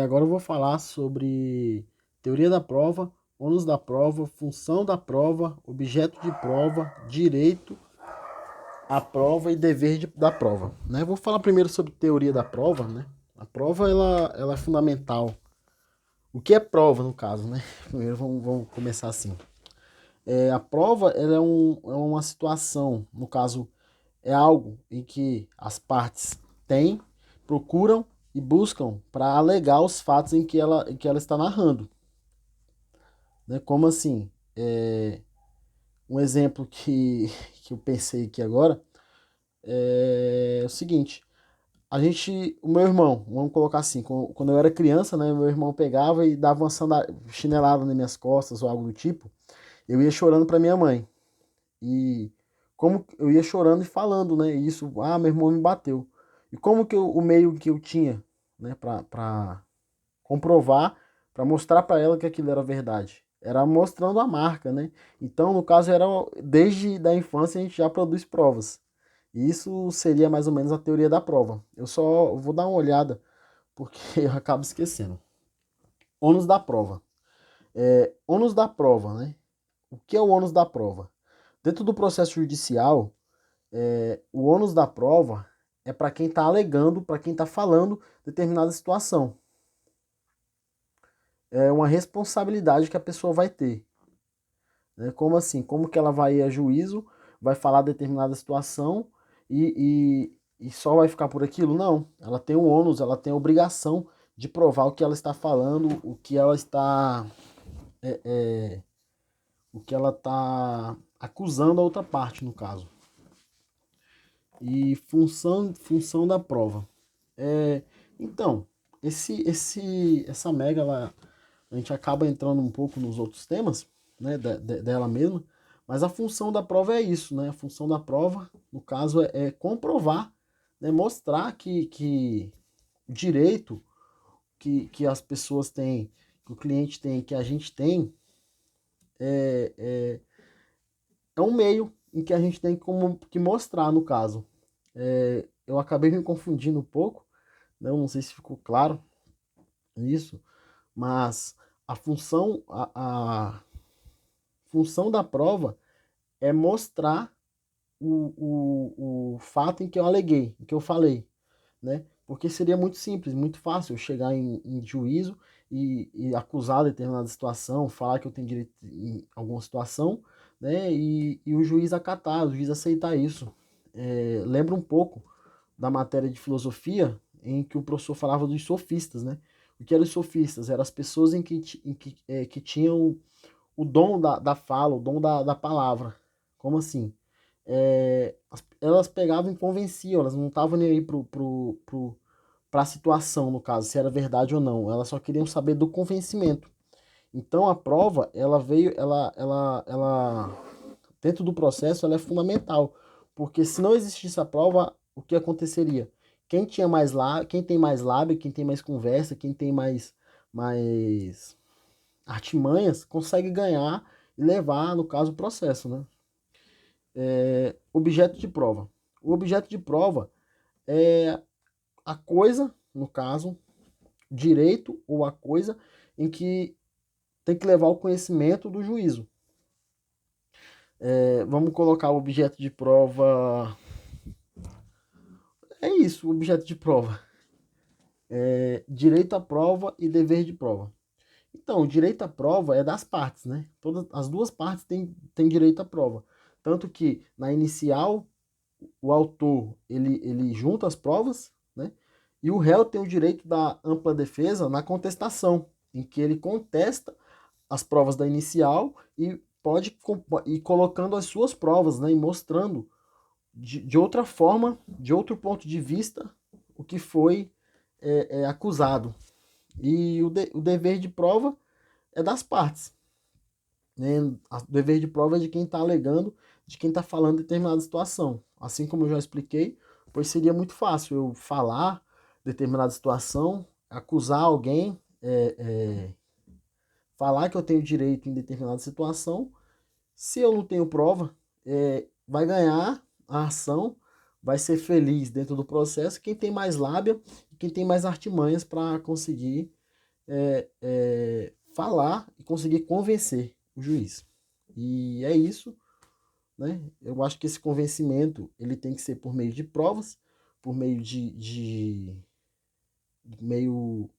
Agora eu vou falar sobre teoria da prova, ônus da prova, função da prova, objeto de prova, direito à prova e da prova, né? Vou falar primeiro sobre teoria da prova, né? A prova ela é fundamental. O que é prova no caso, né? Primeiro vamos começar assim. A prova ela é uma situação, no caso é algo em que as partes têm, procuram e buscam para alegar os fatos em que ela está narrando. Né? Como assim? Um exemplo que eu pensei aqui agora é o seguinte: o meu irmão, vamos colocar assim, quando eu era criança, né, meu irmão pegava e dava uma chinelada nas minhas costas ou algo do tipo, eu ia chorando para minha mãe. E como eu ia chorando e falando, né, isso, meu irmão me bateu. E como que o meio que eu tinha, né, para comprovar, para mostrar para ela que aquilo era verdade. Era mostrando a marca, né? Então, no caso, era desde da infância a gente já produz provas. E isso seria mais ou menos a teoria da prova. Eu só vou dar uma olhada, porque eu acabo esquecendo. Ônus da prova. Ônus da prova, né? O que é o ônus da prova? Dentro do processo judicial, o ônus da prova é para quem está alegando, para quem está falando determinada situação. É uma responsabilidade que a pessoa vai ter. Né? Como assim? Como que ela vai ir a juízo, vai falar determinada situação e só vai ficar por aquilo? Não. Ela tem o ônus, ela tem a obrigação de provar o que ela está falando, é, é, o que ela está acusando a outra parte, no caso. E função da prova. É, então, essa mega, a gente acaba entrando um pouco nos outros temas, né, dela mesma, mas a função da prova é isso, né? A função da prova, no caso, é comprovar, né, mostrar que o direito que as pessoas têm, que o cliente tem, que a gente tem, é, é, é um meio em que a gente tem que mostrar, no caso. Eu acabei me confundindo um pouco, né? Eu não sei se ficou claro isso, mas a função da prova é mostrar o fato em que eu aleguei, em que eu falei, né? Porque seria muito simples, muito fácil eu chegar em juízo e acusar determinada situação, falar que eu tenho direito em alguma situação, né? E o juiz acatar, o juiz aceitar isso. Lembra um pouco da matéria de filosofia em que o professor falava dos sofistas, né? O que eram os sofistas? Eram as pessoas que tinham o dom da fala, o dom da palavra. Como assim? Elas pegavam e convenciam, elas não estavam nem aí para a situação, no caso, se era verdade ou não. Elas só queriam saber do convencimento. Então a prova, ela veio, dentro do processo, ela é fundamental, porque se não existisse a prova, o que aconteceria? Quem tem mais lábia, quem tem mais conversa, quem tem mais artimanhas, consegue ganhar e levar, no caso, o processo, né? Objeto de prova. O objeto de prova é a coisa, no caso, direito ou a coisa em que tem que levar o conhecimento do juízo. Vamos colocar o objeto de prova. É isso, o objeto de prova. Direito à prova e dever de prova. Então, o direito à prova é das partes, né? Todas as duas partes têm direito à prova. Tanto que na inicial, o autor ele junta as provas, né? E o réu tem o direito da ampla defesa na contestação, em que ele contesta as provas da inicial e pode ir colocando as suas provas, né? E mostrando de outra forma, de outro ponto de vista, o que foi acusado. E o dever de prova é das partes. Né? O dever de prova é de quem está alegando, de quem está falando determinada situação. Assim como eu já expliquei, pois seria muito fácil eu falar determinada situação, acusar alguém, falar que eu tenho direito em determinada situação. Se eu não tenho prova, vai ganhar a ação, vai ser feliz dentro do processo quem tem mais lábia, e quem tem mais artimanhas para conseguir falar e conseguir convencer o juiz. E é isso, né? Eu acho que esse convencimento ele tem que ser por meio de provas, por meio de meio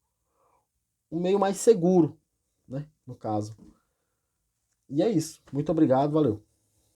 um meio mais seguro, né? No caso. E é isso. Muito obrigado, valeu.